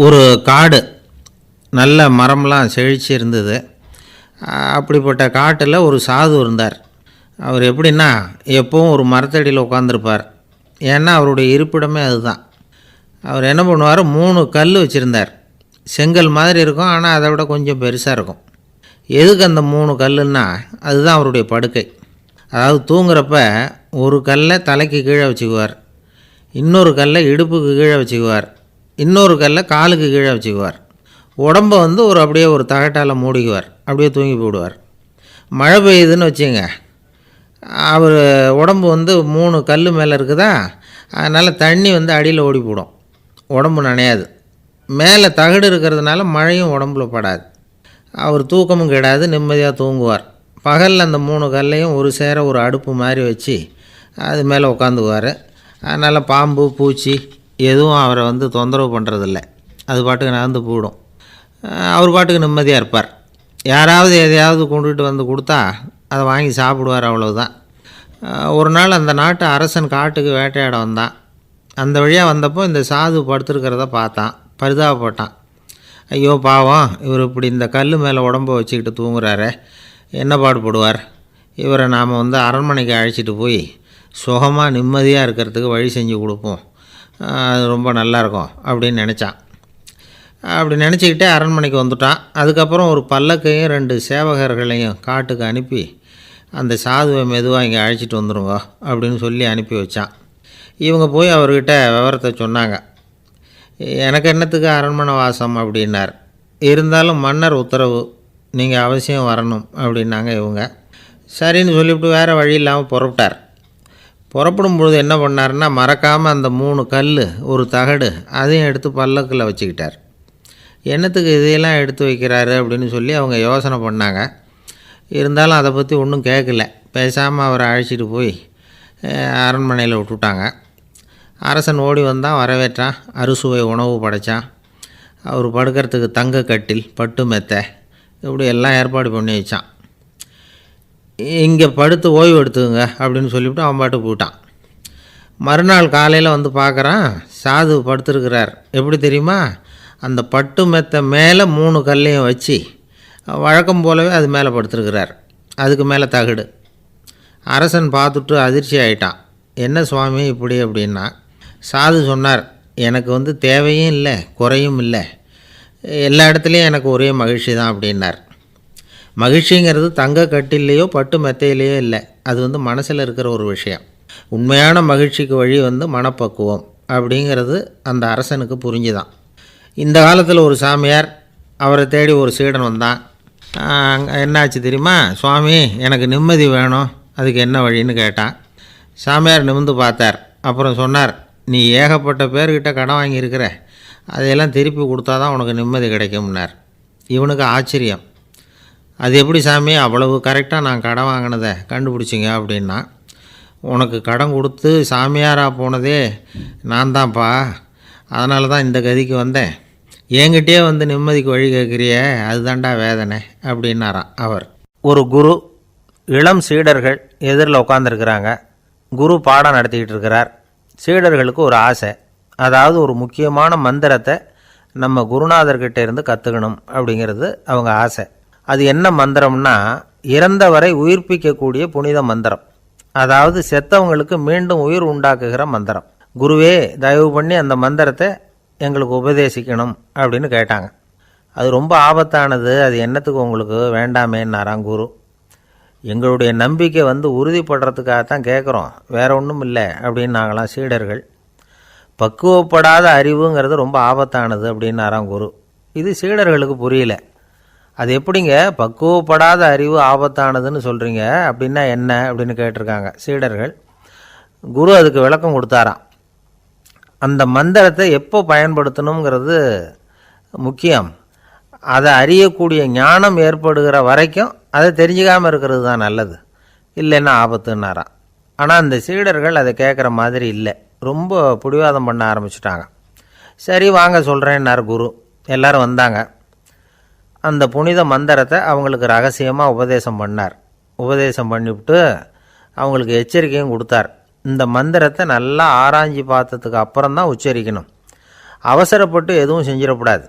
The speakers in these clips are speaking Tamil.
ஒரு காடு நல்ல மரம்லாம் செழிச்சு இருந்தது. அப்படிப்பட்ட காட்டில் ஒரு சாது இருந்தார். அவர் எப்படின்னா எப்போவும் ஒரு மரத்தடியில் உட்காந்துருப்பார். ஏன்னா அவருடைய இருப்பிடமே அதுதான். அவர் என்ன பண்ணுவார், 3 கல் வச்சுருந்தார். செங்கல் மாதிரி இருக்கும், ஆனால் அதை விட கொஞ்சம் பெருசாக இருக்கும். எதுக்கு அந்த 3 கல்லுன்னா அதுதான் அவருடைய படுக்கை. அதாவது தூங்குறப்ப ஒரு கல்லை தலைக்கு கீழே வச்சுக்குவார், இன்னொரு கல்லை இடுப்புக்கு கீழே வச்சுக்குவார், இன்னொரு கல்லை காலுக்கு கீழே வச்சுக்குவார். உடம்பை அப்படியே ஒரு தகட்டால் மூடிக்குவார். அப்படியே தூங்கி போடுவார். மழை பெய்யுதுன்னு வச்சுங்க, அவர் உடம்பு 3 கல் மேலே இருக்குதா, அதனால் தண்ணி அடியில் ஓடி போடும், உடம்பு நனையாது. மேலே தகடு இருக்கிறதுனால மழையும் உடம்புல படாது. அவர் தூக்கமும் கெடாது, நிம்மதியாக தூங்குவார். பகலில் அந்த 3 கல்லையும் ஒரு சேர ஒரு அடுப்பு மாதிரி வச்சு அது மேலே உட்காந்துக்குவார். அதனால் பாம்பு பூச்சி எதுவும் அவரை தொந்தரவு பண்ணுறதில்ல. அது பாட்டுக்கு நடந்து போயிடும். அவர் பாட்டுக்கு நிம்மதியாக இருப்பார். யாராவது எதையாவது கொண்டுகிட்டு கொடுத்தா அதை வாங்கி சாப்பிடுவார், அவ்வளவுதான். ஒரு நாள் அந்த நாட்டு அரசன் காட்டுக்கு வேட்டையாட வந்தான். அந்த வழியாக வந்தப்போ இந்த சாது படுத்துருக்கிறத பார்த்தான், பரிதாபப்பட்டான். ஐயோ பாவம், இவர் இப்படி இந்த கல் மேலே உடம்பை வச்சுக்கிட்டு தூங்குறாரே, என்ன பாடுபடுவார். இவரை நாம் அரண்மனைக்கு அழைச்சிட்டு போய் சுகமாக நிம்மதியாக இருக்கிறதுக்கு வழி செஞ்சு கொடுப்போம், அது ரொம்ப நல்லாயிருக்கும் அப்படின்னு நினச்சான். அப்படி நினச்சிக்கிட்டே அரண்மனைக்கு வந்துட்டான். அதுக்கப்புறம் ஒரு பல்லக்கையும் 2 சேவகர்களையும் காட்டுக்கு அனுப்பி அந்த சாதுவை மெதுவாக இங்கே அழைச்சிட்டு வந்துடுங்க அப்படின்னு சொல்லி அனுப்பி வச்சான். இவங்க போய் அவர்கிட்ட விவரத்தை சொன்னாங்க. எனக்கு என்னத்துக்கு அரண்மனை வாசம் அப்படின்னார். இருந்தாலும் மன்னர் உத்தரவு, நீங்கள் அவசியம் வரணும் அப்படின்னாங்க இவங்க. சரின்னு சொல்லிவிட்டு வேறு வழி இல்லாமல் புறப்பட்டார். புறப்படும் பொழுது என்ன பண்ணார்னா, மறக்காமல் அந்த 3 கல் ஒரு தகடு அதையும் எடுத்து பல்லக்கில் வச்சுக்கிட்டார். என்னத்துக்கு இதையெல்லாம் எடுத்து வைக்கிறாரு அப்படின்னு சொல்லி அவங்க யோசனை பண்ணாங்க. இருந்தாலும் அதை பற்றி ஒன்றும் கேட்கல. பேசாமல் அவரை அழைச்சிட்டு போய் அரண்மனையில் விட்டுட்டாங்க. அரசன் ஓடி வந்தான், வரவேற்றான், அறுசுவை உணவு படைத்தான். அவர் படுக்கிறதுக்கு தங்க கட்டில், பட்டு மெத்தை, இப்படி எல்லாம் ஏற்பாடு பண்ணி வச்சான். இங்கே படுத்து ஓய்வு எடுத்துங்க அப்படின்னு சொல்லிவிட்டு அவன் பாட்டு போயிட்டான். மறுநாள் காலையில் பார்க்குறான், சாது படுத்துருக்கிறார். எப்படி தெரியுமா, அந்த பட்டு மெத்தை மேலே 3 கல்லையும் வச்சு வழக்கம் போலவே அது மேலே படுத்துருக்கிறார். அதுக்கு மேலே தகடு. அரசன் பார்த்துட்டு அதிர்ச்சி ஆகிட்டான். என்ன சுவாமி இப்படி அப்படின்னா, சாது சொன்னார், எனக்கு தேவையும் இல்லை குறையும் இல்லை, எல்லா இடத்துலையும் எனக்கு ஒரே மகிழ்ச்சி தான் அப்படின்னார். மகிழ்ச்சிங்கிறது தங்க கட்டிலேயோ பட்டு மெத்தையிலேயோ இல்லை, அது மனசில் இருக்கிற ஒரு விஷயம். உண்மையான மகிழ்ச்சிக்கு வழி மனப்பக்குவம் அப்படிங்கிறது அந்த அரசனுக்கு புரிஞ்சுதான். இந்த காலத்தில் ஒரு சாமியார், அவரை தேடி ஒரு சீடன் வந்தான். என்னாச்சு தெரியுமா, சுவாமி எனக்கு நிம்மதி வேணும், அதுக்கு என்ன வழின்னு கேட்டான். சாமியார் நிமிர்ந்து பார்த்தார். அப்புறம் சொன்னார், நீ ஏகப்பட்ட பேர்கிட்ட கடன் வாங்கியிருக்கிற, அதையெல்லாம் திருப்பி கொடுத்தா தான் உனக்கு நிம்மதி கிடைக்கும்னார். இவனுக்கு ஆச்சரியம். அது எப்படி சாமி, அவ்வளவு கரெக்டாக நான் கடன் வாங்கினதை கண்டுபிடிச்சிங்க அப்படின்னா. உனக்கு கடன் கொடுத்து சாமியாராக போனதே நான் தான்ப்பா, அதனால தான் இந்த கதிக்கு வந்தேன். என்கிட்டே நிம்மதிக்கு வழி கேட்குறிய, அதுதான்டா வேதனை அப்படின்னாராம் அவர். ஒரு குரு, இளம் சீடர்கள் எதிரில் உட்காந்துருக்கிறாங்க. குரு பாடம் நடத்திக்கிட்டு இருக்கிறார். சீடர்களுக்கு ஒரு ஆசை, அதாவது ஒரு முக்கியமான மந்திரத்தை நம்ம குருநாதர்கிட்ட இருந்து கற்றுக்கணும் அப்படிங்கிறது அவங்க ஆசை. அது என்ன மந்திரம்னா, இறந்தவரை உயிர்ப்பிக்கக்கூடிய புனித மந்திரம், அதாவது செத்தவங்களுக்கு மீண்டும் உயிர் உண்டாக்குகிற மந்திரம். குருவே தயவு பண்ணி அந்த மந்திரத்தை எங்களுக்கு உபதேசிக்கணும் அப்படின்னு கேட்டாங்க. அது ரொம்ப ஆபத்தானது, அது என்னத்துக்கு உங்களுக்கு வேண்டாமேன்னாராம் குரு. எங்களுடைய நம்பிக்கை உறுதிப்படுறதுக்காகத்தான் கேட்குறோம், வேற ஒன்றும் இல்லை அப்படின்னாங்களாம் சீடர்கள். பக்குவப்படாத அறிவுங்கிறது ரொம்ப ஆபத்தானது அப்படின்னாராம் குரு. இது சீடர்களுக்கு புரியல. அது எப்படிங்க பக்குவப்படாத அறிவு ஆபத்தானதுன்னு சொல்கிறீங்க, அப்படின்னா என்ன அப்படின்னு கேட்டிருக்காங்க சீடர்கள். குரு அதுக்கு விளக்கம் கொடுத்தாராம். அந்த மந்திரத்தை எப்போ பயன்படுத்தணுங்கிறது முக்கியம். அதை அறியக்கூடிய ஞானம் ஏற்படுகிற வரைக்கும் அதை தெரிஞ்சுக்காமல் இருக்கிறது தான் நல்லது, இல்லைன்னா ஆபத்துன்னாராம். ஆனால் அந்த சீடர்கள் அதை கேட்குற மாதிரி இல்லை, ரொம்ப பிடிவாதம் பண்ண ஆரம்பிச்சுட்டாங்க. சரி வாங்க சொல்கிறேன்னார் குரு. எல்லோரும் வந்தாங்க. அந்த புனித மந்திரத்தை அவங்களுக்கு ரகசியமாக உபதேசம் பண்ணார். உபதேசம் பண்ணிவிட்டு அவங்களுக்கு எச்சரிக்கையும் கொடுத்தார். இந்த மந்திரத்தை நல்லா ஆராய்ச்சி பார்த்ததுக்கு அப்புறம் தான் உச்சரிக்கணும். அவசரப்பட்டு எதுவும் செஞ்சிடக்கூடாது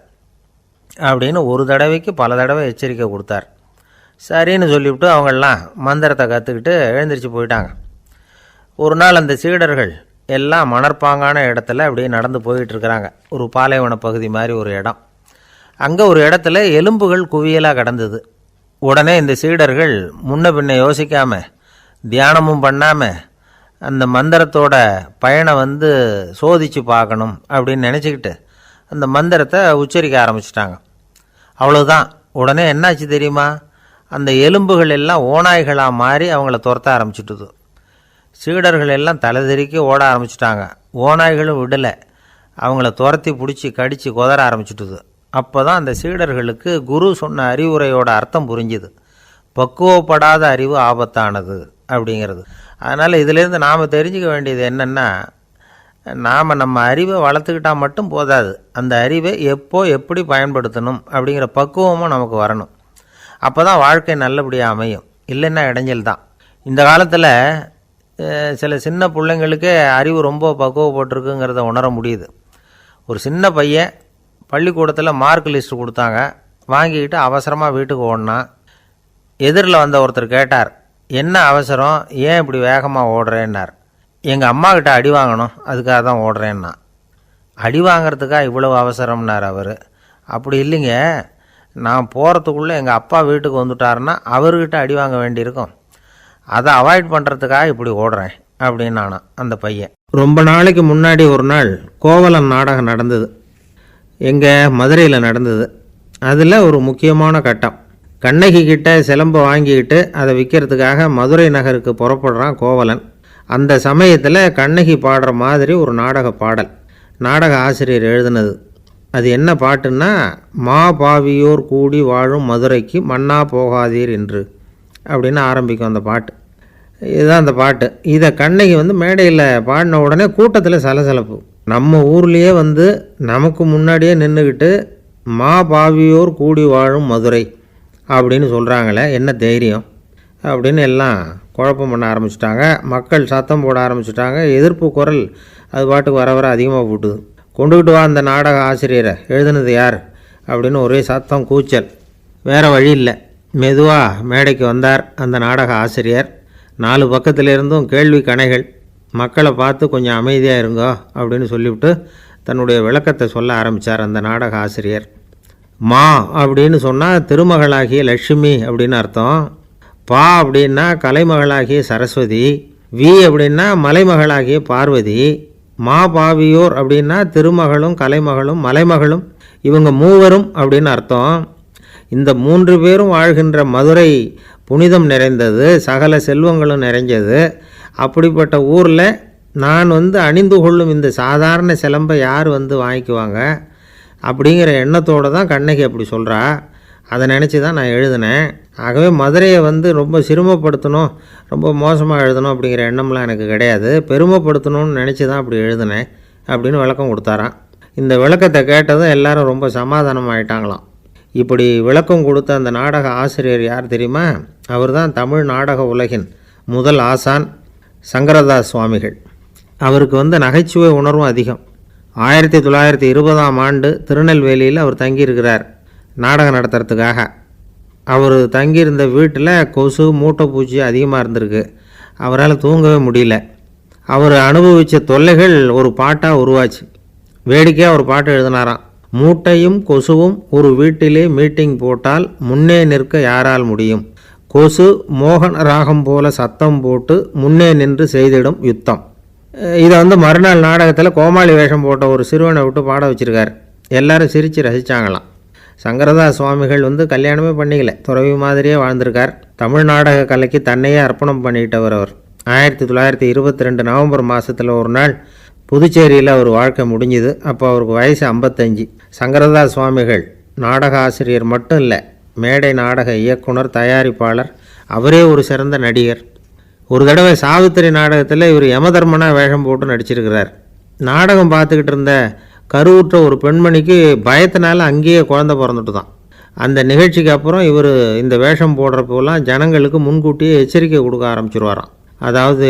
அப்படின்னு ஒரு தடவைக்கு பல தடவை எச்சரிக்கை கொடுத்தார். சரின்னு சொல்லிவிட்டு அவங்கெல்லாம் மந்திரத்தை கற்றுக்கிட்டு எழுந்திரிச்சு போயிட்டாங்க. ஒரு நாள் அந்த சீடர்கள் எல்லாம் மணற்பாங்கான இடத்துல அப்படியே நடந்து போயிட்டுருக்கிறாங்க. ஒரு பாலைவன பகுதி மாதிரி ஒரு இடம். அங்கே ஒரு இடத்துல எலும்புகள் குவியலாக கிடந்தது. உடனே இந்த சீடர்கள் முன்ன பின்ன யோசிக்காமல், தியானமும் பண்ணாமல், அந்த மந்திரத்தோட பயனை சோதித்து பார்க்கணும் அப்படின்னு நினச்சிக்கிட்டு அந்த மந்திரத்தை உச்சரிக்க ஆரம்பிச்சிட்டாங்க. அவ்வளோதான். உடனே என்னாச்சு தெரியுமா? அந்த எலும்புகள் எல்லாம் ஓநாய்களாக மாறி அவங்கள துரத்த ஆரம்பிச்சுட்டுது. சீடர்கள் எல்லாம் தலைதெறிக்கி ஓட ஆரம்பிச்சிட்டாங்க. ஓநாய்களும் விடலை, அவங்கள துரத்தி பிடிச்சி கடித்து கொதற ஆரம்பிச்சுட்டுது. அப்போ தான் அந்த சீடர்களுக்கு குரு சொன்ன அறிவுரையோட அர்த்தம் புரிஞ்சுது. பக்குவப்படாத அறிவு ஆபத்தானது அப்படிங்கிறது. அதனால் இதிலேருந்து நாம் தெரிஞ்சுக்க வேண்டியது என்னென்னா, நாம் நம்ம அறிவை வளர்த்துக்கிட்டால் மட்டும் போதாது, அந்த அறிவை எப்போ எப்படி பயன்படுத்தணும் அப்படிங்கிற பக்குவமும் நமக்கு வரணும். அப்போ தான் வாழ்க்கை நல்லபடியாக அமையும். இல்லைன்னா இடைஞ்சல் தான். இந்த காலத்தில் சில சின்ன பிள்ளைங்களுக்கே அறிவு ரொம்ப பக்குவப்பட்டிருக்குங்கிறத உணர முடியுது. ஒரு சின்ன பையன் பள்ளிக்கூடத்தில் மார்க் லிஸ்ட்டு கொடுத்தாங்க, வாங்கிக்கிட்டு அவசரமாக வீட்டுக்கு ஓடினான். எதிரில் வந்த ஒருத்தர் கேட்டார், என்ன அவசரம், ஏன் இப்படி வேகமாக ஓடுறேன்னார். எங்கள் அம்மா கிட்ட அடி வாங்கணும், அதுக்காக தான் ஓடுறேன்னா. அடி வாங்கிறதுக்காக இவ்வளவு அவசரம்னார் அவர். அப்படி இல்லைங்க, நான் போகிறதுக்குள்ளே எங்கள் அப்பா வீட்டுக்கு வந்துட்டாருன்னா அவர்கிட்ட அடி வாங்க வேண்டியிருக்கும், அதை அவாய்ட் பண்ணுறதுக்காக இப்படி ஓடுறேன் அப்படின்னு நானான் அந்த பையன். ரொம்ப நாளைக்கு முன்னாடி ஒரு நாள் கோவலன் நாடகம் நடந்தது. எங்கள் மதுரையில் நடந்தது. அதில் ஒரு முக்கியமான கட்டம். கண்ணகி கிட்ட சிலம்பை வாங்கிக்கிட்டு அதை விற்கிறதுக்காக மதுரை நகருக்கு புறப்படுறான் கோவலன். அந்த சமயத்தில் கண்ணகி பாடுற மாதிரி ஒரு நாடக பாடல், நாடக ஆசிரியர் எழுதினது. அது என்ன பாட்டுன்னா, மா பாவியோர் கூடி வாழும் மதுரைக்கு மன்னா போகாதீர் என்று அப்படின்னு ஆரம்பிக்கும் அந்த பாட்டு. இதுதான் அந்த பாட்டு. இதை கண்ணகி மேடையில் பாடின உடனே கூட்டத்தில் சலசலப்பு. நம்ம ஊர்லேயே நமக்கு முன்னாடியே நின்றுக்கிட்டு மா பாவியோர் கூடி வாழும் மதுரை அப்படின்னு சொல்கிறாங்களே, என்ன தைரியம் அப்படின்னு எல்லாம் குழப்பம் பண்ண ஆரம்பிச்சிட்டாங்க. மக்கள் சத்தம் போட ஆரம்பிச்சிட்டாங்க. எதிர்ப்பு குரல் அது பாட்டுக்கு வர வர அதிகமாக போட்டுது. கொண்டுக்கிட்டு வா அந்த நாடக ஆசிரியரை, எழுதுனது யார் அப்படின்னு ஒரே சத்தம், கூச்சல். வேறு வழி இல்லை. மெதுவாக மேடைக்கு வந்தார் அந்த நாடக ஆசிரியர். 4 பக்கத்திலிருந்தும் கேள்வி கணைகள். மக்களை பார்த்து கொஞ்சம் அமைதியாக இருங்கோ அப்படின்னு சொல்லிவிட்டு தன்னுடைய விளக்கத்தை சொல்ல ஆரம்பித்தார் அந்த நாடக ஆசிரியர். மா அப்படின்னு சொன்னால் திருமகளாகிய லட்சுமி அப்படின்னு அர்த்தம். பா அப்படின்னா கலைமகளாகிய சரஸ்வதி. வி அப்படின்னா மலைமகளாகிய பார்வதி. மா பாவியோர் அப்படின்னா திருமகளும் கலைமகளும் மலைமகளும், இவங்க மூவரும் அப்படின்னு அர்த்தம். இந்த 3 பேரும் வாழ்கின்ற மதுரை புனிதம் நிறைந்தது, சகல செல்வங்களும் நிறைஞ்சது. அப்படிப்பட்ட ஊரில் நான் அணிந்து கொள்ளும் இந்த சாதாரண சிலம்பை யார் வாங்கிக்குவாங்க அப்படிங்கிற எண்ணத்தோடு தான் கண்ணகி அப்படி சொல்கிறா. அதை நினச்சி தான் நான் எழுதினேன். ஆகவே மதுரையை ரொம்ப சிரமப்படுத்தணும், ரொம்ப மோசமாக எழுதணும் அப்படிங்கிற எண்ணம்லாம் எனக்கு கிடையாது, பெருமைப்படுத்தணும்னு நினச்சி தான் அப்படி எழுதினேன் அப்படின்னு விளக்கம் கொடுத்தாராம். இந்த விளக்கத்தை கேட்டதும் எல்லாரும் ரொம்ப சமாதானம் ஆகிட்டாங்களாம். இப்படி விளக்கம் கொடுத்த அந்த நாடக ஆசிரியர் யார் தெரியுமா? அவர் தான் தமிழ் நாடக உலகின் முதல் ஆசான் சங்கரதாஸ் சுவாமிகள். அவருக்கு நகைச்சுவை உணர்வும் அதிகம். 1920ஆம் ஆண்டு திருநெல்வேலியில் அவர் தங்கியிருக்கிறார் நாடகம் நடத்துறதுக்காக. அவர் தங்கியிருந்த வீட்டில் கொசு மூட்டைப்பூச்சி அதிகமாக இருந்திருக்கு. அவரால் தூங்கவே முடியல. அவர் அனுபவித்த தொல்லைகள் ஒரு பாட்டாக உருவாச்சு. வேடிக்கையாக ஒரு பாட்டு எழுதினாராம். மூட்டையும் கொசுவும் ஒரு வீட்டிலே மீட்டிங் போட்டால் முன்னே நிற்க யாரால் முடியும், கொசு மோகன ராகம் போல சத்தம் போட்டு முன்னே நின்று செய்திடும் யுத்தம். இதை மறுநாள் நாடகத்தில் கோமாளி வேஷம் போட்ட ஒரு சிறுவனை விட்டு பாட வச்சுருக்கார். எல்லாரும் சிரித்து ரசித்தாங்களாம். சங்கரதாஸ் சுவாமிகள் கல்யாணமே பண்ணிக்கல, துறவி மாதிரியே வாழ்ந்திருக்கார். தமிழ் நாடக கலைக்கு தன்னையே அர்ப்பணம் பண்ணிட்டவர் அவர். 1922 நவம்பர் மாதத்தில் ஒரு நாள் புதுச்சேரியில் அவர் வாழ்க்கை முடிஞ்சுது. அப்போ அவருக்கு வயசு 55. சங்கரதாஸ் சுவாமிகள் நாடக ஆசிரியர் மட்டும் இல்லை, மேடை நாடக இயக்குனர், தயாரிப்பாளர், அவரே ஒரு சிறந்த நடிகர். ஒரு தடவை சாவித்திரி நாடகத்தில் இவர் யமதர்மனாக வேஷம் போட்டு நடிச்சிருக்கிறார். நாடகம் பார்த்துக்கிட்டு இருந்த கருவுற்ற ஒரு பெண்மணிக்கு பயத்தினால அங்கேயே குழந்தை பிறந்துட்டு தான். அந்த நிகழ்ச்சிக்கு அப்புறம் இவர் இந்த வேஷம் போடுறப்போலாம் ஜனங்களுக்கு முன்கூட்டியே எச்சரிக்கை கொடுக்க ஆரம்பிச்சிருவாராம். அதாவது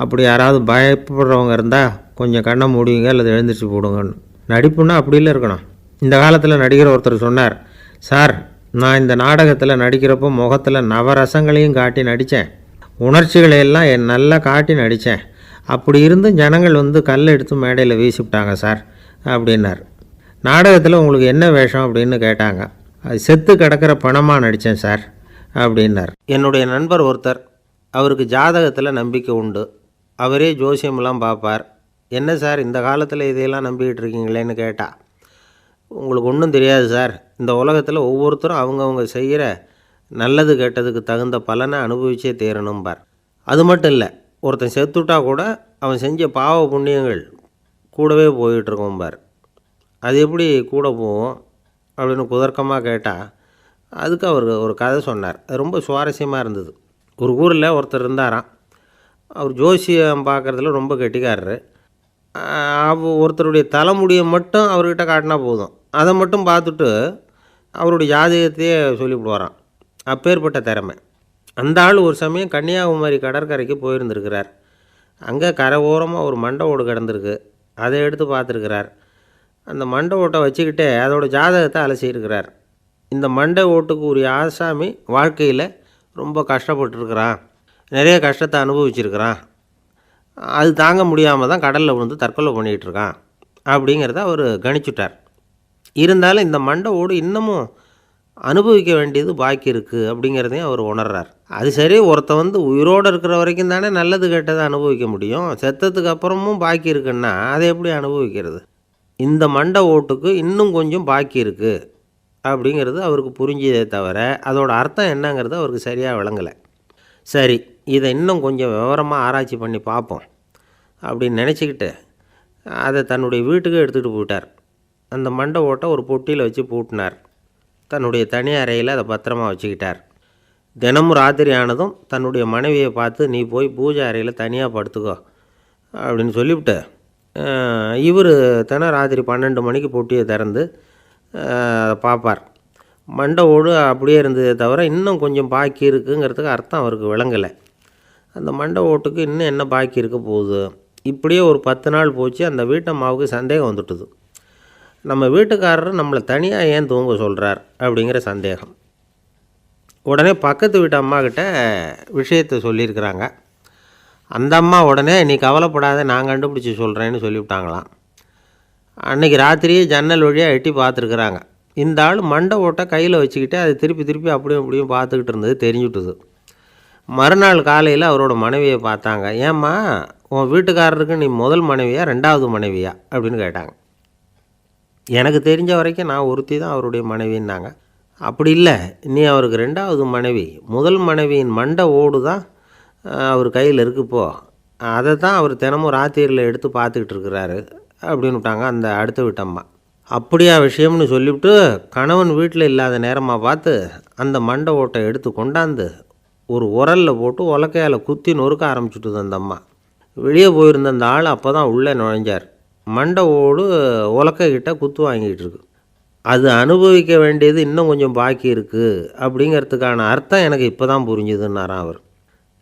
அப்படி யாராவது பயப்படுறவங்க இருந்தால் கொஞ்சம் கண்ணை மூடுவீங்க அல்லது எழுந்திரிச்சு போடுங்கன்னு. நடிப்புன்னா அப்படிலாம் இருக்கணும். இந்த காலத்தில் நடிகர் ஒருத்தர் சொன்னார், சார் நான் இந்த நாடகத்தில் நடிக்கிறப்போ முகத்தில் நவரசங்களையும் காட்டி நடித்தேன், உணர்ச்சிகளை எல்லாம் நல்லா காட்டி நடித்தேன், அப்படி இருந்தும் ஜனங்கள் வந்து கல் எடுத்து மேடையில் வீசிவிட்டாங்க சார் அப்படின்னார். நாடகத்தில் உங்களுக்கு என்ன வேஷம் அப்படின்னு கேட்டாங்க. அது செத்து கிடக்கிற பணமாக நடித்தேன் சார் அப்படின்னார். என்னுடைய நண்பர் ஒருத்தர், அவருக்கு ஜாதகத்தில் நம்பிக்கை உண்டு, அவரே ஜோசியமெல்லாம் பார்ப்பார். என்ன சார் இந்த காலத்தில் இதையெல்லாம் நம்பிக்கிட்டு இருக்கீங்களேன்னு கேட்டால், உங்களுக்கு ஒன்றும் தெரியாது சார், இந்த உலகத்தில் ஒவ்வொருத்தரும் அவங்கவுங்க செய்கிற நல்லது கெட்டதுக்கு தகுந்த பலனை அனுபவிச்சே தேரணும்பார். அது மட்டும் இல்லை, ஒருத்தன் செத்துட்டா கூட அவன் செஞ்ச பாவ புண்ணியங்கள் கூடவே போயிட்டுருக்கோம்பார். அது எப்படி கூட போகும் அப்படின்னு குதர்க்கமாக கேட்டால், அதுக்கு அவர் ஒரு கதை சொன்னார். அது ரொம்ப சுவாரஸ்யமாக இருந்தது. ஒரு ஊரில் ஒருத்தர் இருந்தாராம். அவர் ஜோசியம் பார்க்குறதுல ரொம்ப கெட்டிக்காரரு. ஒருத்தருடைய தலைமுடியை மட்டும் அவர்கிட்ட காட்டினா போதும், அதை மட்டும் பார்த்துட்டு அவருடைய ஜாதகத்தையே சொல்லிவிடுவாராம். அப்பேற்பட்ட திறமை. அந்த ஆள் ஒரு சமயம் கன்னியாகுமரி கடற்கரைக்கு போயிருந்துருக்கிறார். அங்கே கரை ஓரமாக ஒரு மண்டை ஓடு கிடந்திருக்கு. அதை எடுத்து பார்த்துருக்கிறார். அந்த மண்டை ஓட்டை வச்சுக்கிட்டே அதோடய ஜாதகத்தை அலசியிருக்கிறார். இந்த மண்டை ஓட்டுக்கு உரிய ஆசாமி வாழ்க்கையில் ரொம்ப கஷ்டப்பட்டுருக்கிறான், நிறைய கஷ்டத்தை அனுபவிச்சிருக்கிறான், அது தாங்க முடியாமல் தான் கடலில் விழுந்து தற்கொலை பண்ணிகிட்ருக்கான் அப்படிங்கிறத அவர் கணிச்சுட்டார். இருந்தாலும் இந்த மண்டை ஓடு இன்னமும் அனுபவிக்க வேண்டியது பாக்கி இருக்குது அப்படிங்கிறதையும் அவர் உணர்றார். அது சரி, ஒருத்தன் வந்து உயிரோடு இருக்கிற வரைக்கும் தானே நல்லது கெட்டதை அனுபவிக்க முடியும், செத்ததுக்கு அப்புறமும் பாக்கி இருக்குன்னா அதை எப்படி அனுபவிக்கிறது? இந்த மண்டை ஓட்டுக்கு இன்னும் கொஞ்சம் பாக்கி இருக்குது அப்படிங்கிறது அவருக்கு புரிஞ்சதே தவிர அதோட அர்த்தம் என்னங்கிறது அவருக்கு சரியாக விளங்கலை. சரி, இதை இன்னும் கொஞ்சம் விவரமாக ஆராய்ச்சி பண்ணி பார்ப்போம் அப்படின்னு நினச்சிக்கிட்டு அதை தன்னுடைய வீட்டுக்கு எடுத்துகிட்டு போயிட்டார். அந்த மண்டை ஓட்டை ஒரு பொட்டியில் வச்சு பூட்டினார். தன்னுடைய தனி அறையில் அதை பத்திரமா வச்சுக்கிட்டார். தினமும் ராத்திரி ஆனதும் தன்னுடைய மனைவியை பார்த்து, நீ போய் பூஜை அறையில் தனியாக படுத்துக்கோ அப்படின்னு சொல்லிவிட்டு, இவர் தினம் ராத்திரி 12 மணிக்கு பொட்டியை திறந்து பார்ப்பார். மண்டை ஓடு அப்படியே இருந்ததே தவிர இன்னும் கொஞ்சம் பாக்கி இருக்குங்கிறதுக்கு அர்த்தம் அவருக்கு விளங்கலை. அந்த மண்டை ஓட்டுக்கு இன்னும் என்ன பாக்கி இருக்க போகுது? இப்படியே ஒரு 10 நாள் போச்சு. அந்த வீட்டம்மாவுக்கு சந்தேகம் வந்துட்டுது. நம்ம வீட்டுக்காரர் நம்மளை தனியாக ஏன் தூங்க சொல்கிறார் அப்படிங்கிற சந்தேகம். உடனே பக்கத்து வீட்டு அம்மாக்கிட்ட விஷயத்தை சொல்லியிருக்கிறாங்க. அந்த அம்மா உடனே, நீ கவலைப்படாத, நான் கண்டுபிடிச்சி சொல்கிறேன்னு சொல்லிவிட்டாங்களாம். அன்றைக்கி ராத்திரியே ஜன்னல் வழியாக எட்டி பார்த்துருக்குறாங்க. இந்த ஆள் மண்டை ஓட்டை கையில் வச்சுக்கிட்டு அதை திருப்பி திருப்பி அப்படியும் அப்படியும் பார்த்துக்கிட்டு இருந்தது தெரிஞ்சுட்டுது. மறுநாள் காலையில் அவரோட மனைவியை பார்த்தாங்க. ஏம்மா, உன் வீட்டுக்காரருக்கு நீ முதல் மனைவியா 2வது மனைவியா அப்படின்னு கேட்டாங்க. எனக்கு தெரிஞ்ச வரைக்கும் நான் ஒருத்தி தான் அவருடைய மனைவின்னாங்க. அப்படி இல்லை, நீ அவருக்கு 2வது மனைவி. முதல் மனைவியின் மண்டை ஓடு தான் அவர் கையில் இருக்குப்போ, அதை தான் அவர் தினமும் ராத்திரியில் எடுத்து பார்த்துக்கிட்டு இருக்கிறாரு அப்படின்னு விட்டாங்க அந்த அடுத்த வீட்டம்மா. அப்படியா விஷயம்னு சொல்லிவிட்டு கணவன் வீட்டில் இல்லாத நேரமாக பார்த்து அந்த மண்டை ஓட்டை எடுத்து கொண்டாந்து ஒரு உரலில் போட்டு உலக்கையால் குத்தி நொறுக்க ஆரம்பிச்சுட்டுது அந்த அம்மா. வெளியே போயிருந்த அந்த ஆள் அப்போ தான் உள்ளே நுழைஞ்சார். மண்டை ஓடு உலக்கைக்கிட்ட குத்து வாங்கிட்டு இருக்கு. அது அனுபவிக்க வேண்டியது இன்னும் கொஞ்சம் பாக்கி இருக்குது அப்படிங்கிறதுக்கான அர்த்தம் எனக்கு இப்போ தான் புரிஞ்சுதுன்னாராம் அவர்.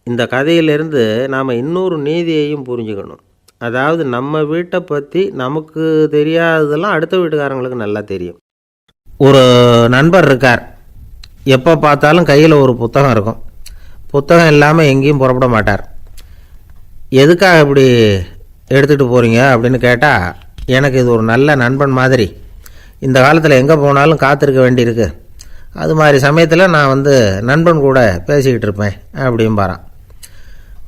இந்த கதையிலேருந்து நாம் இன்னொரு நீதியையும் புரிஞ்சுக்கணும். அதாவது நம்ம வீட்டை பற்றி நமக்கு தெரியாததெல்லாம் அடுத்த வீட்டுக்காரங்களுக்கு நல்லா தெரியும். ஒரு நண்பர் இருக்கார். எப்போ பார்த்தாலும் கையில் ஒரு புத்தகம் இருக்கும். புத்தகம் இல்லாமல் எங்கேயும் புறப்பட மாட்டார். எதுக்காக இப்படி எடுத்துகிட்டு போகிறீங்க அப்படின்னு கேட்டால், எனக்கு இது ஒரு நல்ல நண்பன் மாதிரி, இந்த காலத்தில் எங்கே போனாலும் காத்திருக்க வேண்டியிருக்கு, அது மாதிரி சமயத்தில் நான் வந்து நண்பன் கூட பேசிக்கிட்டு இருப்பேன் அப்படிம்பாரான்.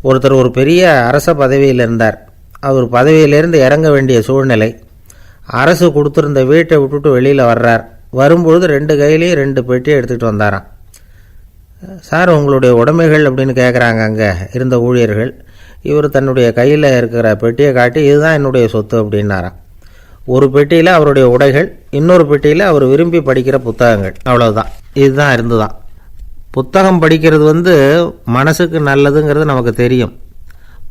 ஒருத்தர் ஒரு பெரிய அரச பதவியில் இருந்தார். அவர் பதவியிலேருந்து இறங்க வேண்டிய சூழ்நிலை. அரசு கொடுத்துருந்த வீட்டை விட்டுட்டு வெளியில் வர்றார். வரும்பொழுது 2 கையிலையும் 2 பெட்டியை எடுத்துகிட்டு வந்தாராம். சார், உங்களுடைய உடைமைகள் அப்படின்னு கேட்குறாங்க அங்கே இருந்த ஊழியர்கள். இவர் தன்னுடைய கையில் இருக்கிற பெட்டியை காட்டி, இதுதான் என்னுடைய சொத்து அப்படின்னாராம். ஒரு பெட்டியில் அவருடைய உடைகள், இன்னொரு பெட்டியில் அவர் விரும்பி படிக்கிற புத்தகங்கள். அவ்வளோதான். இதுதான் இருந்துதான். புத்தகம் படிக்கிறது வந்து மனசுக்கு நல்லதுங்கிறது நமக்கு தெரியும்.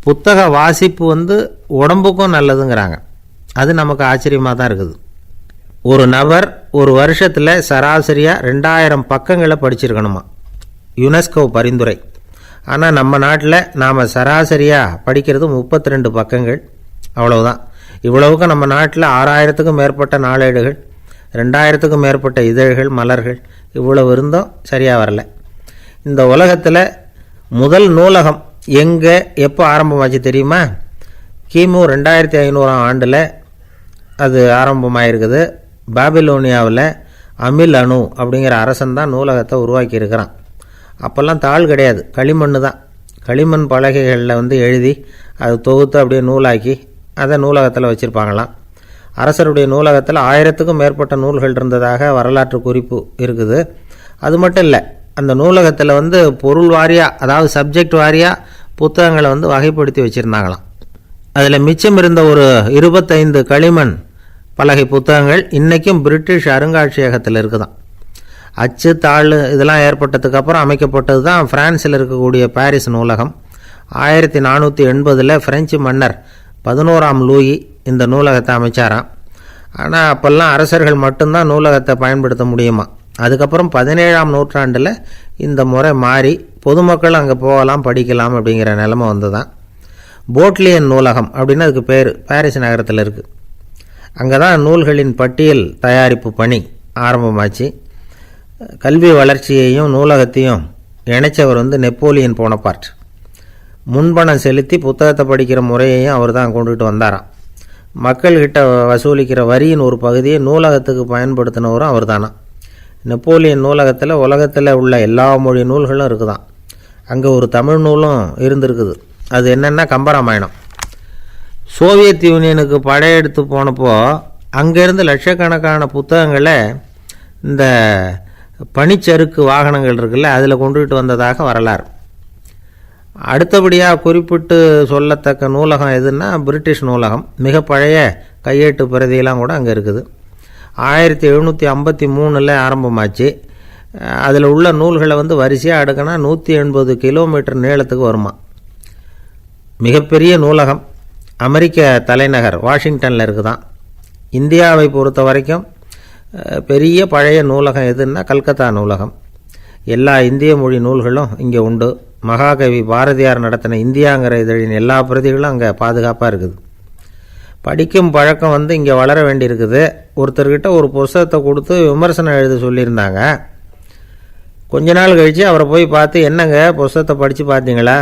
புத்தக வாசிப்பு வந்து உடம்புக்கும் நல்லதுங்கிறாங்க. அது நமக்கு ஆச்சரியமாக தான் இருக்குது. ஒரு நபர் ஒரு வருஷத்தில் சராசரியாக 2000 பக்கங்களை படிச்சிருக்கணுமா, யுனெஸ்கோ பரிந்துரை. ஆனால் நம்ம நாட்டில் நாம் சராசரியாக படிக்கிறது 32 பக்கங்கள். அவ்வளவுதான். இவ்வளவுக்கு நம்ம நாட்டில் 6000த்துக்கும் மேற்பட்ட நாளேடுகள், 2000த்துக்கும் மேற்பட்ட இதழ்கள், மலர்கள் இவ்வளவு இருந்தும் சரியாக வரல. இந்த உலகத்தில் முதல் நூலகம் எங்கே எப்போ ஆரம்பமாச்சு தெரியுமா? கிமு 2500ஆம் ஆண்டில் அது ஆரம்பமாயிருக்குது. பாபிலோனியாவில் அமில் அணு அப்படிங்கிற அரசன் தான் நூலகத்தை உருவாக்கியிருக்கிறான். அப்போல்லாம் தாள் கிடையாது, களிமண் தான். களிமண் பலகைகளில் எழுதி அது தொகுத்து அப்படியே நூலாக்கி அதை நூலகத்தில் வச்சுருப்பாங்களாம். அரசருடைய நூலகத்தில் 1000த்துக்கும் மேற்பட்ட நூல்கள் இருந்ததாக வரலாற்று குறிப்பு இருக்குது. அது மட்டும் இல்லை, அந்த நூலகத்தில் பொருள் வாரியாக, அதாவது சப்ஜெக்ட் வாரியாக புத்தகங்களை வகைப்படுத்தி வச்சுருந்தாங்களாம். அதில் மிச்சம் இருந்த ஒரு 25 களிமண் பலகை புத்தகங்கள் இன்றைக்கும் பிரிட்டிஷ் அருங்காட்சியகத்தில் இருக்குதான். அச்சு தாள் இதெல்லாம் ஏற்பட்டதுக்கப்புறம் அமைக்கப்பட்டது தான் பிரான்ஸில் இருக்கக்கூடிய பாரிஸ் நூலகம். 1480 பிரெஞ்சு மன்னர் 11ஆம் லூயி இந்த நூலகத்தை அமைச்சாராம். ஆனால் அப்போல்லாம் அரசர்கள் மட்டும்தான் நூலகத்தை பயன்படுத்த முடியுமா. அதுக்கப்புறம் 17ஆம் நூற்றாண்டில் இந்த முறை மாறி பொதுமக்கள் அங்கே போகலாம், படிக்கலாம் அப்படிங்கிற நிலைமை தான். போட்லியன் நூலகம் அப்படின்னு அதுக்கு பேர், பாரிஸ் நகரத்தில் இருக்குது. அங்கே தான் நூல்களின் பட்டியல் தயாரிப்பு பணி ஆரம்பமாச்சு. கல்வி வளர்ச்சியையும் நூலகத்தையும் இணைச்சவர் நெப்போலியன் போனபார்ட். முன்பணம் செலுத்தி புத்தகத்தை படிக்கிற முறையையும் அவர் தான் கொண்டுகிட்டு வந்தாராம். மக்கள்கிட்ட வசூலிக்கிற வரியின் ஒரு பகுதியை நூலகத்துக்கு பயன்படுத்தினவரும் அவர் தானா. நெப்போலியன் நூலகத்தில் உலகத்தில் உள்ள எல்லா மொழி நூல்களும் இருக்குதான். அங்கே ஒரு தமிழ் நூலும் இருந்திருக்குது. அது என்னென்னா கம்பராமாயணம். சோவியத் யூனியனுக்கு படையெடுத்து போனப்போ அங்கேருந்து லட்சக்கணக்கான புத்தகங்களை இந்த பனிச்சறுக்கு வாகனங்கள் இருக்குல்ல, அதில் கொண்டுகிட்டு வந்ததாக வரலாறு. அடுத்தபடியாக குறிப்பிட்டு சொல்லத்தக்க நூலகம் எதுன்னா பிரிட்டிஷ் நூலகம். மிக பழைய கையெட்டு பிரதியெல்லாம் கூட அங்கே இருக்குது. 1753 ஆரம்பமாச்சு. அதில் உள்ள நூல்களை வரிசையாக அடுக்கினா 180 கிலோமீட்டர் நீளத்துக்கு வருமா. மிகப்பெரிய நூலகம் அமெரிக்க தலைநகர் வாஷிங்டனில் இருக்குதான். இந்தியாவை பொறுத்த வரைக்கும் பெரிய பழைய நூலகம் எதுன்னா கல்கத்தா நூலகம். எல்லா இந்திய மொழி நூல்களும் இங்கே உண்டு. மகாகவி பாரதியார் நடத்தின இந்தியாங்கிற இதழின் எல்லா பிரதிகளும் அங்கே பாதுகாப்பாக இருக்குது. படிக்கும் பழக்கம் இங்கே வளர வேண்டியிருக்குது. ஒருத்தர்கிட்ட ஒரு புஸ்தகத்தை கொடுத்து விமர்சனம் எழுத சொல்லியிருந்தாங்க. கொஞ்ச நாள் கழித்து அவரை போய் பார்த்து, என்னங்க புஸ்தகத்தை படித்து பார்த்தீங்களா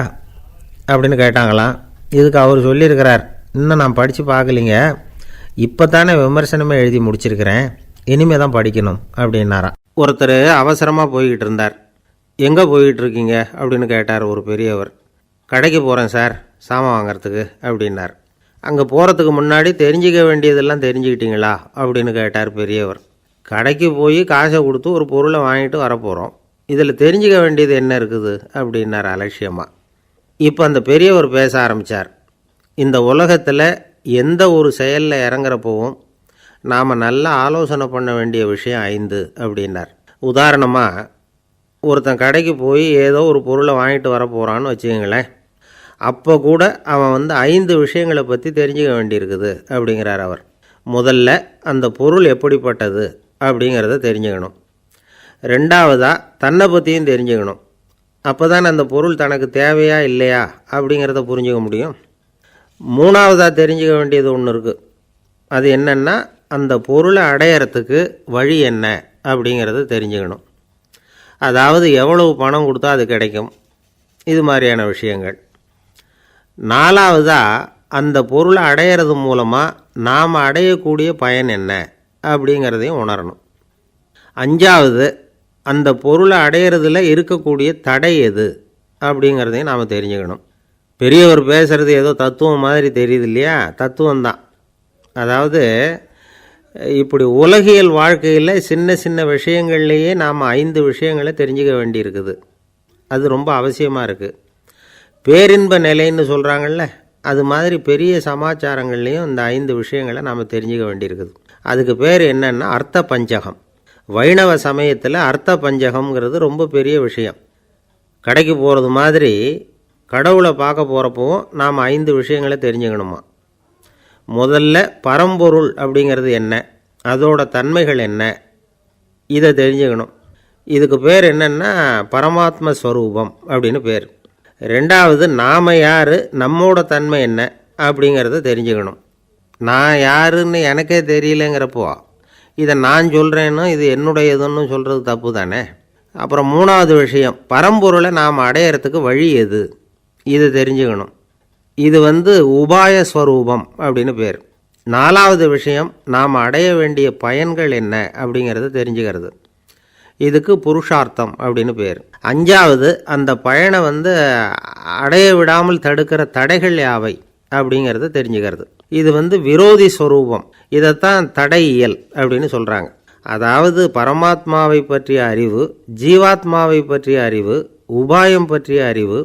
அப்படின்னு கேட்டாங்களாம். இதுக்கு அவர் சொல்லியிருக்கிறார், இன்னும் நான் படித்து பார்க்கலிங்க, இப்போ தானே விமர்சனமே எழுதி முடிச்சிருக்கிறேன், இனிமே தான் படிக்கணும் அப்படின்னாராம். ஒருத்தர் அவசரமாக போய்கிட்டு இருந்தார். எங்கே போய்கிட்டு இருக்கீங்க அப்படின்னு கேட்டார் ஒரு பெரியவர். கடைக்கு போகிறேன் சார், சாமான் வாங்கிறதுக்கு அப்படின்னார். அங்கே போகிறதுக்கு முன்னாடி தெரிஞ்சிக்க வேண்டியதெல்லாம் தெரிஞ்சுக்கிட்டீங்களா அப்படின்னு கேட்டார் பெரியவர். கடைக்கு போய் காசை கொடுத்து ஒரு பொருளை வாங்கிட்டு வரப்போகிறோம், இதில் தெரிஞ்சிக்க வேண்டியது என்ன இருக்குது அப்படின்னார் அலட்சியமாக. இப்போ அந்த பெரியவர் பேச ஆரம்பித்தார். இந்த உலகத்தில் எந்த ஒரு செயலில் இறங்குறப்போவும் நாம் நல்லா ஆலோசனை பண்ண வேண்டிய விஷயம் 5 அப்படின்னார். உதாரணமாக, ஒருத்தன் கடைக்கு போய் ஏதோ ஒரு பொருளை வாங்கிட்டு வர போகிறான்னு வச்சுக்கங்களேன். அப்போ கூட அவன் 5 விஷயங்களை பற்றி தெரிஞ்சுக்க வேண்டியிருக்குது அப்படிங்கிறார் அவர். முதல்ல அந்த பொருள் எப்படிப்பட்டது அப்படிங்கிறத தெரிஞ்சுக்கணும். ரெண்டாவதாக தன்னை பற்றியும் தெரிஞ்சுக்கணும். அப்போ தான் அந்த பொருள் தனக்கு தேவையா இல்லையா அப்படிங்கிறத புரிஞ்சுக்க முடியும். மூணாவதாக தெரிஞ்சுக்க வேண்டியது ஒன்று இருக்குது. அது என்னென்னா, அந்த பொருளை அடையிறதுக்கு வழி என்ன அப்படிங்கிறத தெரிஞ்சுக்கணும். அதாவது எவ்வளவு பணம் கொடுத்தா அது கிடைக்கும், இது மாதிரியான விஷயங்கள். நாலாவதாக அந்த பொருளை அடையிறது மூலமாக நாம் அடையக்கூடிய பயன் என்ன அப்படிங்கிறதையும் உணரணும். அஞ்சாவது, அந்த பொருளை அடையிறதுல இருக்கக்கூடிய தடை எது அப்படிங்கிறதையும் நாம் தெரிஞ்சுக்கணும். பெரியவர் பேசுகிறது ஏதோ தத்துவம் மாதிரி தெரியுது இல்லையா? தத்துவம்தான். அதாவது இப்படி உலகியல் வாழ்க்கையில் சின்ன சின்ன விஷயங்கள்லேயே நாம் 5 விஷயங்களை தெரிஞ்சுக்க வேண்டியிருக்குது. அது ரொம்ப அவசியமாக இருக்குது. பேரின்ப நிலைன்னு சொல்கிறாங்கள்ல, அது மாதிரி பெரிய சமாச்சாரங்கள்லேயும் இந்த 5 விஷயங்களை நாம் தெரிஞ்சுக்க வேண்டியிருக்குது. அதுக்கு பேர் என்னென்னா அர்த்த பஞ்சகம். வைணவ சமயத்தில் அர்த்த பஞ்சகம்ங்கிறது ரொம்ப பெரிய விஷயம். கடைக்கு போகிறது மாதிரி கடவுளை பார்க்க போகிறப்பவும் நாம் 5 விஷயங்களை தெரிஞ்சுக்கணுமா. முதல்ல பரம்பொருள் அப்படிங்கிறது என்ன, அதோட தன்மைகள் என்ன, இதை தெரிஞ்சுக்கணும். இதுக்கு பேர் என்னென்னா பரமாத்ம ஸ்வரூபம் அப்படின்னு பேர். ரெண்டாவது, நாம் யார், நம்மோட தன்மை என்ன அப்படிங்கிறத தெரிஞ்சுக்கணும். நான் யாருன்னு எனக்கே தெரியலங்கிறப்போ இதை நான் சொல்கிறேன்னு இது என்னுடையதுன்னு சொல்கிறது தப்பு தானே. அப்புறம் மூணாவது விஷயம், பரம்பொருளை நாம் அடையிறதுக்கு வழி எது, இது தெரிஞ்சுக்கணும். இது உபாய ஸ்வரூபம் அப்படின்னு பேர். நாலாவது விஷயம், நாம் அடைய வேண்டிய பயன்கள் என்ன அப்படிங்கிறத தெரிஞ்சுக்கிறது. இதுக்கு புருஷார்த்தம் அப்படின்னு பேர். அஞ்சாவது, அந்த பயனை அடைய விடாமல் தடுக்கிற தடைகள் யாவை அப்படிங்கிறத தெரிஞ்சுக்கிறது. இது விரோதி ஸ்வரூபம். இதைத்தான் தடையியல் அப்படின்னு சொல்கிறாங்க. அதாவது பரமாத்மாவை பற்றிய அறிவு, ஜீவாத்மாவை பற்றிய அறிவு, உபாயம் பற்றிய அறிவு,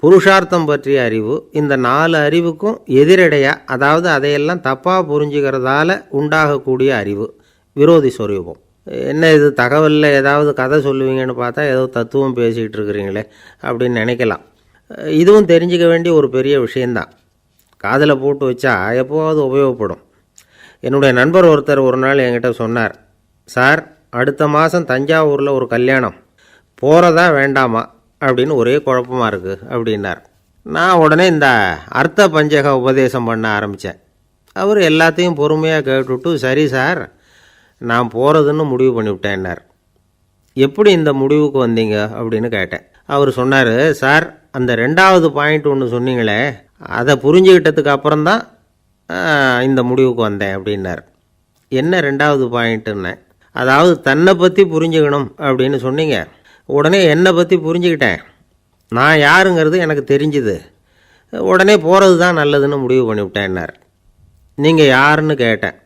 புருஷார்த்தம் பற்றிய அறிவு, இந்த 4 அறிவுக்கும் எதிரடையாக, அதாவது அதையெல்லாம் தப்பாக புரிஞ்சுக்கிறதால உண்டாகக்கூடிய அறிவு விரோதி ஸ்வரூபம். என்ன இது தகவலில் ஏதாவது கதை சொல்லுவீங்கன்னு பார்த்தா ஏதோ தத்துவம் பேசிக்கிட்டு இருக்கிறீங்களே அப்படின்னு நினைக்கலாம். இதுவும் தெரிஞ்சுக்க வேண்டிய ஒரு பெரிய விஷயந்தான். காதில் போட்டு வச்சா எப்போவாவது உபயோகப்படும். என்னுடைய நண்பர் ஒருத்தர் ஒரு நாள் என்கிட்ட சொன்னார், சார் அடுத்த மாதம் தஞ்சாவூரில் ஒரு கல்யாணம், போகிறதா வேண்டாமா அப்படின்னு ஒரே குழப்பமாக இருக்குது அப்படின்னார். நான் உடனே இந்த அர்த்த பஞ்சக உபதேசம் பண்ண ஆரம்பித்தேன். அவர் எல்லாத்தையும் பொறுமையாக கேட்டுவிட்டு, சரி சார் நான் போகிறதுன்னு முடிவு பண்ணிவிட்டேன்னார். எப்படி இந்த முடிவுக்கு வந்தீங்க அப்படின்னு கேட்டேன். அவர் சொன்னார், சார் அந்த 2வது பாயிண்ட் ஒன்று சொன்னீங்களே, அதை புரிஞ்சுக்கிட்டதுக்கு அப்புறம்தான் இந்த முடிவுக்கு வந்தேன் அப்படின்னார். என்ன 2வது பாயிண்ட்டுன்னு? அதாவது தன்னை பற்றி புரிஞ்சுக்கணும் அப்படின்னு சொன்னீங்க. உடனே என்னை பற்றி புரிஞ்சுக்கிட்டேன், நான் யாருங்கிறது எனக்கு தெரிஞ்சுது, உடனே போகிறது தான் நல்லதுன்னு முடிவு பண்ணிவிட்டேன்னார். நீங்கள் யாருன்னு கேட்டேன்.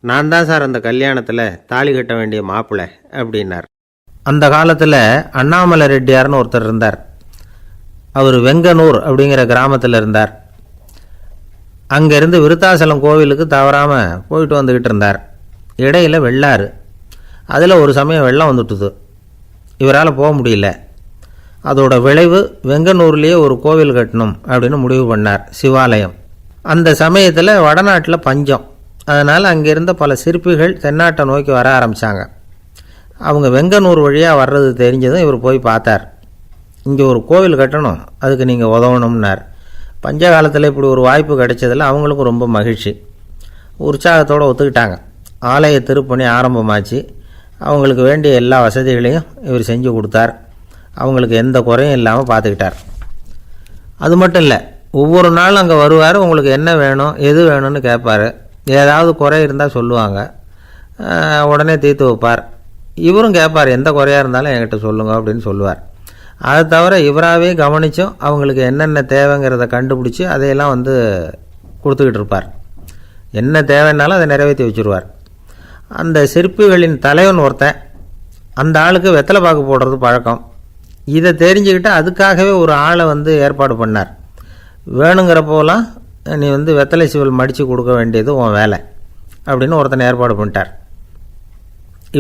நான் தான் சார் அந்த கல்யாணத்தில் தாலி கட்ட வேண்டிய மாப்பிள்ளை அப்படின்னார். அந்த காலத்தில் அண்ணாமலை ரெட்டியார்னு ஒருத்தர் இருந்தார். அவர் வெங்கனூர் அப்படிங்கிற கிராமத்தில் இருந்தார். அங்கேருந்து விருத்தாசலம் கோவிலுக்கு தவறாமல் போயிட்டு வந்துக்கிட்டு இருந்தார். இடையில் வெள்ளாறு, அதில் ஒரு சமயம் வெள்ளம் வந்துட்டுது. இவரால் போக முடியல. அதோட விளைவு வெங்கனூர்லேயே ஒரு கோவில் கட்டணும் அப்படின்னு முடிவு பண்ணார், சிவாலயம். அந்த சமயத்தில் வடநாட்டில் பஞ்சம். அதனால் அங்கிருந்த பல சிற்பிகள் தென்னாட்டை நோக்கி வர ஆரம்பித்தாங்க. அவங்க வெங்கனூர் வழியாக வர்றது தெரிஞ்சதும் இவர் போய் பார்த்தார். இங்கே ஒரு கோவில் கட்டணும், அதுக்கு நீங்கள் உதவணும்னார். பஞ்ச காலத்தில் இப்படி ஒரு வாய்ப்பு கிடைச்சதில் அவங்களுக்கும் ரொம்ப மகிழ்ச்சி. உற்சாகத்தோடு ஒத்துக்கிட்டாங்க. ஆலய திருப்பணி ஆரம்பமாச்சு. அவங்களுக்கு வேண்டிய எல்லா வசதிகளையும் இவர் செஞ்சு கொடுத்தார். அவங்களுக்கு எந்த குறையும் இல்லாமல் பார்த்துக்கிட்டார். அது மட்டும் இல்லை, ஒவ்வொரு நாளும் அங்கே வருவார். உங்களுக்கு என்ன வேணும் எது வேணும்னு கேட்பார். ஏதாவது குறை இருந்தால் சொல்லுவாங்க, உடனே தீர்த்து வைப்பார். இவரும் கேட்பார், எந்த குறையாக இருந்தாலும் என்கிட்ட சொல்லுங்க அப்படின்னு சொல்லுவார். அதை தவிர இவராகவே கவனித்தும் அவங்களுக்கு என்னென்ன தேவைங்கிறத கண்டுபிடிச்சி அதையெல்லாம் கொடுத்துக்கிட்டு இருப்பார். என்ன தேவைன்னாலும் அதை நிறைவேற்றி வச்சுருவார். அந்த சிற்பிகளின் தலைவன் ஒருத்தன், அந்த ஆளுக்கு வெத்தலை பாக்கு போடுறது பழக்கம். இதை தெரிஞ்சுக்கிட்டு அதுக்காகவே ஒரு ஆளை ஏற்பாடு பண்ணார். வேணுங்கிறப்போலாம் நீ வெத்தலை சிவல் மடித்து கொடுக்க வேண்டியது உன் வேலை அப்படின்னு ஒருத்தனை ஏற்பாடு பண்ணிட்டார்.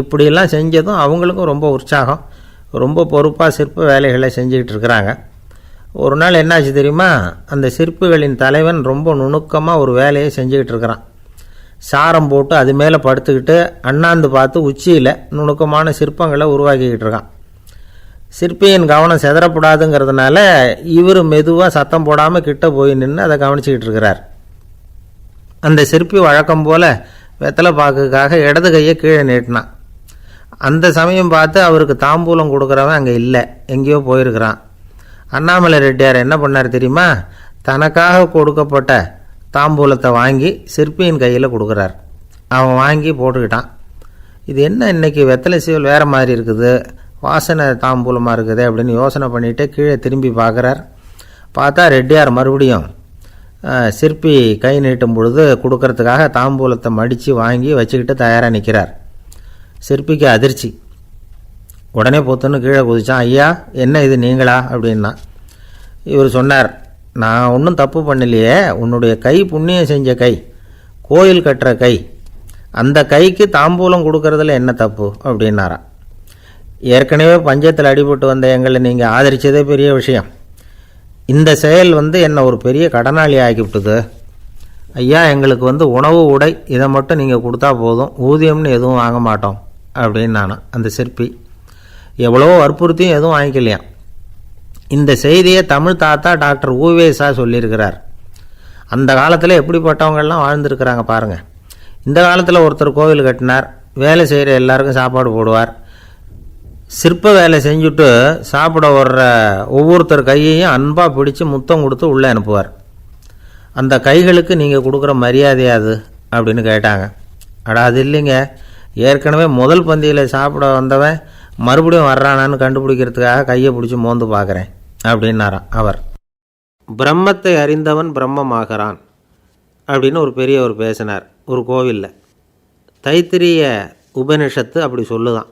இப்படியெல்லாம் செஞ்சதும் அவங்களுக்கும் ரொம்ப உற்சாகம். ரொம்ப பொறுப்பாக சிற்ப வேலைகளை செஞ்சுக்கிட்டு இருக்கிறாங்க. ஒரு நாள் என்னாச்சு தெரியுமா? அந்த சிற்பிகளின் தலைவன் ரொம்ப நுணுக்கமாக ஒரு வேலையை செஞ்சுக்கிட்டு இருக்கிறான். சாரம் போட்டு அது மேலே படுத்துக்கிட்டு அண்ணாந்து பார்த்து உச்சியில் நுணுக்கமான சிற்பங்களை உருவாக்கிக்கிட்டு இருக்கான். சிற்பியின் கவனம் செதறப்படாதுங்கிறதுனால இவர் மெதுவாக சத்தம் போடாமல் கிட்ட போய் நின்று அதை கவனிச்சிக்கிட்டு இருக்கிறார். அந்த சிற்பி வழக்கம் போல் வெத்தலை பாக்குக்காக இடது கையை கீழே நீட்டினான். அந்த சமயம் பார்த்து அவருக்கு தாம்பூலம் கொடுக்குறவன் அங்கே இல்லை, எங்கேயோ போயிருக்கிறான். அண்ணாமலை ரெட்டியார் என்ன பண்ணார் தெரியுமா? தனக்காக கொடுக்கப்பட்ட தாம்பூலத்தை வாங்கி சிற்பியின் கையில் கொடுக்குறார். அவன் வாங்கி போட்டுக்கிட்டான். இது என்ன இன்னைக்கு வெத்தலை சீவல் வேறு மாதிரி இருக்குது, வாசனை தாம்பூலமாக இருக்குது அப்படின்னு யோசனை பண்ணிவிட்டு கீழே திரும்பி பார்க்குறார். பார்த்தா ரெட்டியார் மறுபடியும் சிற்பி கை நீட்டும் பொழுது கொடுக்கறதுக்காக தாம்பூலத்தை மடித்து வாங்கி வச்சுக்கிட்டு தயாராக நிற்கிறார். சிற்பிக்கு அதிர்ச்சி. உடனே பொத்துன்னு கீழே குதிச்சான். ஐயா என்ன இது நீங்களா அப்படின்னா. இவர் சொன்னார், நான் ஒன்றும் தப்பு பண்ணலையே, உன்னுடைய கை புண்ணியம் செஞ்ச கை, கோயில் கட்டுற கை, அந்த கைக்கு தாம்பூலம் கொடுக்கறதுல என்ன தப்பு அப்படின்னாராம். ஏற்கனவே பஞ்சத்தில் அடிபட்டு வந்த எங்களை நீங்கள் ஆதரித்ததே பெரிய விஷயம். இந்த செயல் என்னை ஒரு பெரிய கடனாளி ஆக்கிவிட்டுது. ஐயா எங்களுக்கு உணவு உடை இதை மட்டும் நீங்கள் கொடுத்தா போதும், ஊதியம்னு எதுவும் வாங்க மாட்டோம் அப்படின்னு நான். அந்த சிற்பி எவ்வளோ வற்புறுத்தியும் எதுவும் வாங்கிக்கலையாம். இந்த செய்தியை தமிழ் தாத்தா டாக்டர் ஊவேசா சொல்லியிருக்கிறார். அந்த காலத்தில் எப்படிப்பட்டவங்கள்லாம் வாழ்ந்துருக்கிறாங்க பாருங்கள். இந்த காலத்தில் ஒருத்தர் கோவில் கட்டினார், வேலை செய்கிற எல்லாருக்கும் சாப்பாடு போடுவார். சிற்ப வேலை செஞ்சுட்டு சாப்பிட வர்ற ஒவ்வொருத்தர் கையையும் அன்பாக பிடிச்சி முத்தம் கொடுத்து உள்ளே அனுப்புவார். அந்த கைகளுக்கு நீங்கள் கொடுக்குற மரியாதையாது அப்படின்னு கேட்டாங்க. அது இல்லைங்க, ஏற்கனவே முதல் பந்தியில் சாப்பிட வந்தவன் மறுபடியும் வர்றானான்னு கண்டுபிடிக்கிறதுக்காக கையை பிடிச்சி மோந்து பார்க்குறேன் அப்படின்னாராம் அவர். பிரம்மத்தை அறிந்தவன் பிரம்மமாகிறான் அப்படின்னு ஒரு பெரியவர் பேசினார் ஒரு கோவிலில். தைத்திரிய உபனிஷத்து அப்படி சொல்லுதான்.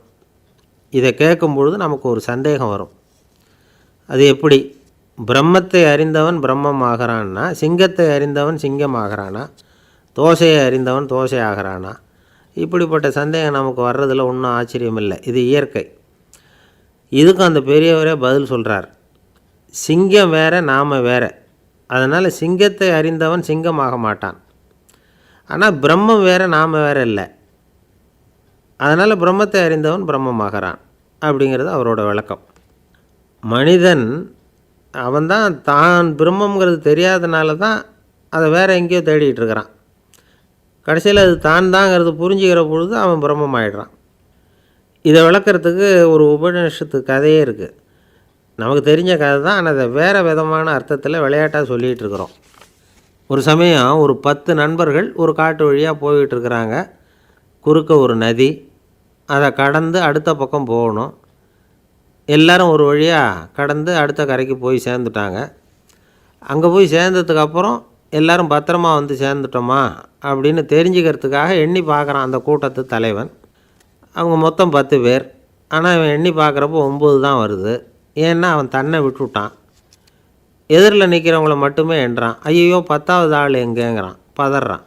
இதை கேட்கும் பொழுது நமக்கு ஒரு சந்தேகம் வரும். அது எப்படி? பிரம்மத்தை அறிந்தவன் பிரம்மமாகிறான்னா, சிங்கத்தை அறிந்தவன் சிங்கமாகிறானா, தோசையை அறிந்தவன் தோசை ஆகிறானா? இப்படிப்பட்ட சந்தேகம் நமக்கு வர்றதில் ஒன்றும் ஆச்சரியம் இல்லை. இது இயற்கை. இதுக்கும் அந்த பெரியவரே பதில் சொல்கிறார். சிங்கம் வேற, நாம் வேற. அதனால் சிங்கத்தை அறிந்தவன் சிங்கமாக மாட்டான். ஆனால் பிரம்மம் வேற, நாம் வேற இல்லை. அதனால் பிரம்மத்தை அறிந்தவன் பிரம்மமாகிறான் அப்படிங்கிறது அவரோட விளக்கம். மனிதன் அவன்தான் தான் பிரம்மங்கிறது தெரியாதனால தான் அதை வேறு எங்கேயோ தேடிகிட்டு இருக்கிறான். கடைசியில் அது தான் தாங்கிறது புரிஞ்சுக்கிற பொழுது அவன் பிரம்மம் ஆகிடுறான். இதை விளக்கிறதுக்கு ஒரு உபநிஷத்து கதையே இருக்குது. நமக்கு தெரிஞ்ச கதை தான், ஆனால் அதை வேறு விதமான அர்த்தத்தில் விளையாட்டாக சொல்லிகிட்டு இருக்கிறோம். ஒரு சமயம் ஒரு 10 நண்பர்கள் ஒரு காட்டு வழியாக போய்கிட்டு இருக்கிறாங்க. குறுக்க ஒரு நதி, அதை கடந்து அடுத்த பக்கம் போகணும். எல்லோரும் ஒரு வழியாக கடந்து அடுத்த கரைக்கு போய் சேர்ந்துட்டாங்க. அங்கே போய் சேர்ந்ததுக்கப்புறம் எல்லோரும் பத்திரமா வந்து சேர்ந்துட்டோமா அப்படின்னு தெரிஞ்சுக்கிறதுக்காக எண்ணி பார்க்குறான் அந்த கூட்டத்து தலைவன். அவங்க மொத்தம் 10 பேர். ஆனால் அவன் எண்ணி பார்க்குறப்போ 9 தான் வருது. ஏன்னா அவன் தன்னை விட்டுவிட்டான். எதிரில் நிற்கிறவங்கள மட்டுமே எண்ணுறான். ஐயோ 10வது ஆள் எங்கேங்கிறான், பதறான்.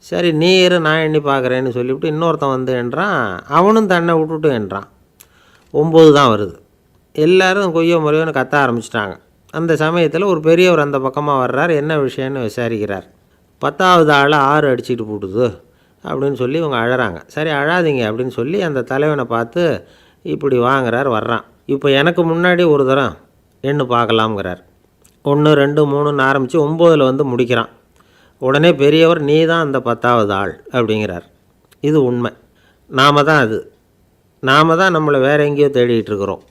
சரி நீ இரு, நான் எண்ணி பார்க்குறேன்னு சொல்லிவிட்டு இன்னொருத்தன் வந்து எண்ணுறான். அவனும் தன்னை விட்டுட்டு எண்ணுறான். 9 தான் வருது. எல்லோரும் கொய்யோ முறையோன்னு கத்த ஆரம்பிச்சிட்டாங்க. அந்த சமயத்தில் ஒரு பெரியவர் அந்த பக்கமாக வர்றார். என்ன விஷயம்னு விசாரிக்கிறார். 10வது ஆள் 6 அடிச்சுட்டு போட்டுது அப்படின்னு சொல்லி இவங்க அழறாங்க. சரி அழாதீங்க அப்படின்னு சொல்லி அந்த தலைவனை பார்த்து இப்படி வாங்குறார். வர்றான். இப்போ எனக்கு முன்னாடி ஒரு தரம் எண்ணு பார்க்கலாம்ங்கிறார். 1 2 3ன்னு ஆரம்பித்து 9ல் வந்து முடிக்கிறான். உடனே பெரியவர் நீ தான் அந்த 10வது ஆள் அப்படிங்கிறார். இது உண்மை. நாம் தான் அது. நாம் தான் நம்மளை வேறு எங்கேயோ தேடிகிட்டு இருக்கிறோம்.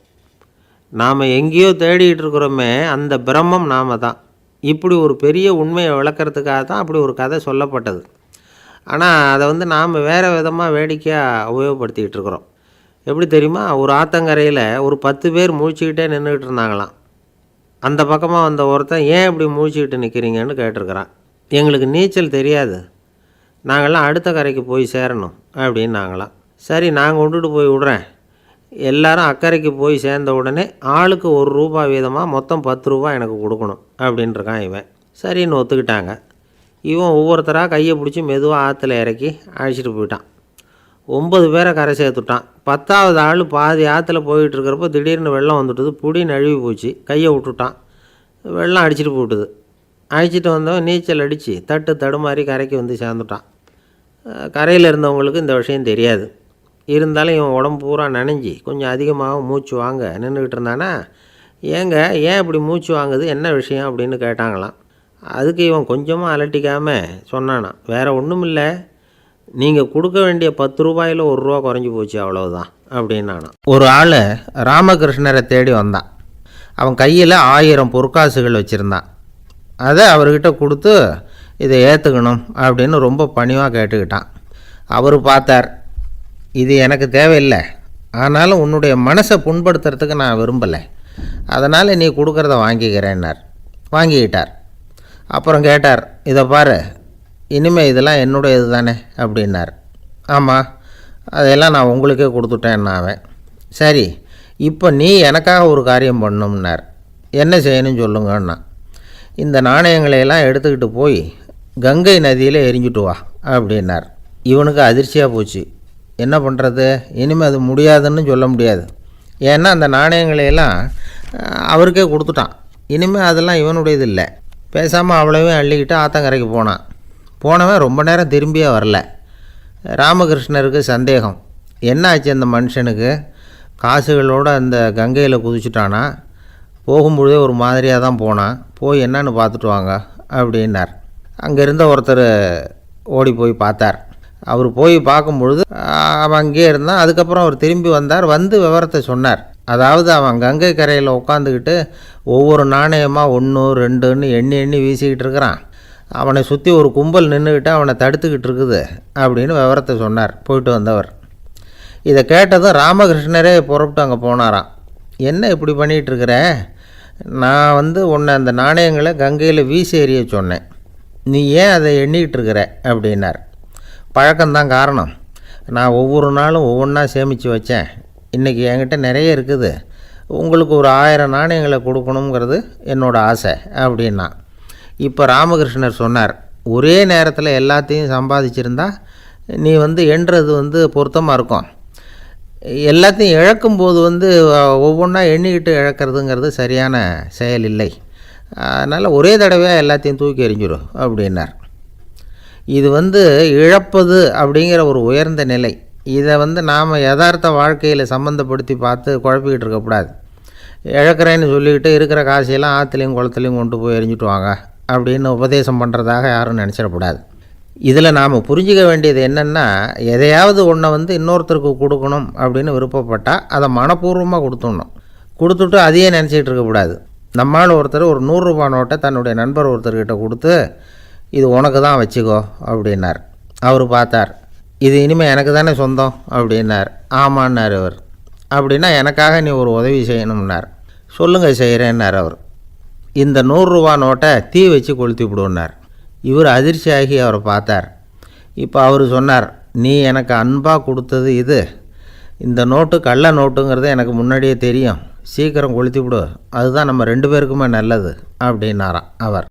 நாம் எங்கேயோ தேடிகிட்டு இருக்கிறோமே, அந்த பிரம்மம் நாம் தான். இப்படி ஒரு பெரிய உண்மையை விளக்கிறதுக்காக தான் அப்படி ஒரு கதை சொல்லப்பட்டது. ஆனால் அதை வந்து நாம் வேறு விதமாக வேடிக்கையாக உபயோகப்படுத்திக்கிட்டு இருக்கிறோம். எப்படி தெரியுமா? ஒரு ஆத்தங்கரையில் ஒரு 10 பேர் முழிச்சுக்கிட்டே நின்றுக்கிட்டு இருந்தாங்களாம். அந்த பக்கமாக வந்த ஒருத்தன் ஏன் இப்படி முழிச்சுக்கிட்டு நிற்கிறீங்கன்னு கேட்டிருக்கிறான். எங்களுக்கு நீச்சல் தெரியாது, நாங்கள்லாம் அடுத்த கரைக்கு போய் சேரணும் அப்படின்னு நாங்களாம். சரி நான் கொண்டுட்டு போய் விட்றேன். எல்லாரும் அக்கறைக்கு போய் சேர்ந்த உடனே ஆளுக்கு ₹1 வீதமாக மொத்தம் ₹10 எனக்கு கொடுக்கணும் அப்படின்ட்டுருக்கான் இவன். சரின்னு ஒத்துக்கிட்டாங்க. இவன் ஒவ்வொருத்தராக கையை பிடிச்சி மெதுவாக ஆற்றுல இறக்கி அழைச்சிட்டு போயிட்டான். 9 பேரை கரை சேர்த்துட்டான். 10வது ஆள் பாதி ஆற்றுல போயிட்டுருக்கிறப்போ திடீர்னு வெள்ளம் வந்துட்டுது. புடி நழுவி போச்சு. கையை விட்டுட்டான். வெள்ளம் அடிச்சிட்டு போட்டுது. அழைச்சிட்டு வந்தவன் நீச்சல் அடித்து தடுமாறி கரைக்கு வந்து சேர்ந்துட்டான். கரையில் இருந்தவங்களுக்கு இந்த விஷயம் தெரியாது. இருந்தாலும் இவன் உடம்பு பூரா நனைஞ்சி கொஞ்சம் அதிகமாக மூச்சு வாங்க நின்றுக்கிட்டு இருந்தானா, ஏங்க ஏன் இப்படி மூச்சு வாங்குது, என்ன விஷயம் அப்படின்னு கேட்டாங்களாம். அதுக்கு இவன் கொஞ்சமாக அலட்டிக்காமல் சொன்னானா, வேறு ஒன்றும் இல்லை, நீங்கள் கொடுக்க வேண்டிய ₹10ல் ₹1 குறைஞ்சி போச்சு அவ்வளவுதான் அப்படின்னானா. ஒரு ஆள் ராமகிருஷ்ணரை தேடி வந்தான். அவன் கையில் 1000 பொற்காசுகள் வச்சுருந்தான். அதை அவர்கிட்ட கொடுத்து இதை ஏற்றுக்கணும் அப்படின்னு ரொம்ப பணிவாக கேட்டுக்கிட்டான். அவர் பார்த்தார், இது எனக்கு தேவையில்லை, ஆனாலும் உன்னுடைய மனசை புண்படுத்துறதுக்கு நான் விரும்பலை, அதனால் நீ கொடுக்குறத வாங்கிக்கிறேன்னார். வாங்கிக்கிட்டார். அப்புறம் கேட்டார், இதை பாரு, இனிமேல் இதெல்லாம் என்னுடைய இது தானே அப்படின்னார். ஆமாம், அதெல்லாம் நான் உங்களுக்கே கொடுத்துட்டேன் அவன். சரி, இப்போ நீ எனக்காக ஒரு காரியம் பண்ணணும்னார். என்ன செய்யணும்னு சொல்லுங்கன்னா, இந்த நாணயங்களையெல்லாம் எடுத்துக்கிட்டு போய் கங்கை நதியில் எரிஞ்சுட்டு வா அப்படின்னார். இவனுக்கு அதிர்ச்சியாக போச்சு. என்ன பண்ணுறது, இனிமேல் அது முடியாதுன்னு சொல்ல முடியாது. ஏன்னா அந்த நாணயங்களையெல்லாம் அவருக்கே கொடுத்துட்டான். இனிமேல் அதெல்லாம் இவனுடையது இல்லை. பேசாமல் அவ்வளோவே அள்ளிக்கிட்டு ஆத்தங்கரைக்கு போனான். போனவன் ரொம்ப நேரம் திரும்பியே வரல. ராமகிருஷ்ணருக்கு சந்தேகம், என்ன ஆச்சு அந்த மனுஷனுக்கு, காசுகளோடு அந்த கங்கையில் குதிச்சுட்டானா, போகும்பொழுதே ஒரு மாதிரியாக தான் போனான், போய் என்னன்னு பார்த்துட்டு வாங்க அப்படின்னார். அங்கே இருந்த ஒருத்தர் ஓடி போய் பார்த்தார். அவர் போய் பார்க்கும்பொழுது அவன் அங்கேயே இருந்தான். அதுக்கப்புறம் அவர் திரும்பி வந்தார். வந்து விவரத்தை சொன்னார். அதாவது அவன் கங்கை கரையில் உட்காந்துக்கிட்டு ஒவ்வொரு நாணயமாக 1 2ன்னு எண்ணி எண்ணி வீசிக்கிட்டு இருக்கிறான். அவனை சுற்றி ஒரு கும்பல் நின்றுக்கிட்டு அவனை தடுத்துக்கிட்டு இருக்குது அப்படின்னு விவரத்தை சொன்னார் போயிட்டு வந்தவர். இதை கேட்டதும் ராமகிருஷ்ணரே புறப்பட்டு அங்கே போனாராம். என்ன இப்படி பண்ணிகிட்ருக்கிற? நான் உன்னை அந்த நாணயங்களை கங்கையில் வீசி எறிய சொன்னேன், நீ ஏன் அதை எண்ணிக்கிட்டு இருக்கிற அப்படின்னார். பழக்கம்தான் காரணம். நான் ஒவ்வொரு நாளும் ஒவ்வொன்றா சேமித்து வச்சேன். இன்றைக்கி என்கிட்ட நிறைய இருக்குது. உங்களுக்கு ஒரு 1000 நாணயங்களை கொடுக்கணுங்கிறது என்னோடய ஆசை அப்படின்னா. இப்போ ராமகிருஷ்ணர் சொன்னார், ஒரே நேரத்தில் எல்லாத்தையும் சம்பாதிச்சிருந்தா நீ எண்ணுறது பொருத்தமாக இருக்கும். எல்லாத்தையும் இழக்கும்போது ஒவ்வொன்றா எண்ணிக்கிட்டு இழக்கிறதுங்கிறது சரியான செயல் இல்லை. அதனால் ஒரே தடவையாக எல்லாத்தையும் தூக்கி எறிஞ்சிடும் அப்படின்னார். இது இழப்பது அப்படிங்கிற ஒரு உயர்ந்த நிலை. இதை நாம் யதார்த்த வாழ்க்கையில் சம்மந்தப்படுத்தி பார்த்து குழப்பிக்கிட்டு இருக்கக்கூடாது. இழக்கிறேன்னு சொல்லிக்கிட்டு இருக்கிற காசையெல்லாம் ஆற்றுலையும் குளத்துலையும் கொண்டு போய் எரிஞ்சிட்டு வாங்க அப்படின்னு உபதேசம் பண்ணுறதாக யாரும் நினச்சிடக்கூடாது. இதில் நாம் புரிஞ்சிக்க வேண்டியது என்னென்னா, எதையாவது ஒன்றை இன்னொருத்தருக்கு கொடுக்கணும் அப்படின்னு விருப்பப்பட்டால் அதை மனப்பூர்வமாக கொடுத்துடணும். கொடுத்துட்டு அதையே நினச்சிக்கிட்டு இருக்கக்கூடாது. நம்மால் ஒருத்தர் ஒரு 100 ரூபா நோட்டை தன்னுடைய நண்பர் ஒருத்தர்கிட்ட கொடுத்து, இது உனக்கு தான் வச்சுக்கோ அப்படின்னார். அவர் பார்த்தார். இது இனிமேல் எனக்கு தானே சொந்தம் அப்படின்னார். ஆமான்னார் அவர். அப்படின்னா எனக்காக நீ ஒரு உதவி செய்யணும்னார். சொல்லுங்கள் செய்கிறேன்னார் அவர். இந்த 100 ரூபா நோட்டை தீ வச்சு கொளுத்தி விடுன்னார். இவர் அதிர்ச்சியாகி அவரை பார்த்தார். இப்போ அவர் சொன்னார், நீ எனக்கு அன்பாக கொடுத்தது இது. இந்த நோட்டு கள்ள நோட்டுங்கிறது எனக்கு முன்னாடியே தெரியும். சீக்கிரம் கொளுத்தி விடு, அதுதான் நம்ம 2 பேருக்குமே நல்லது அப்படின்னாராம் அவர்.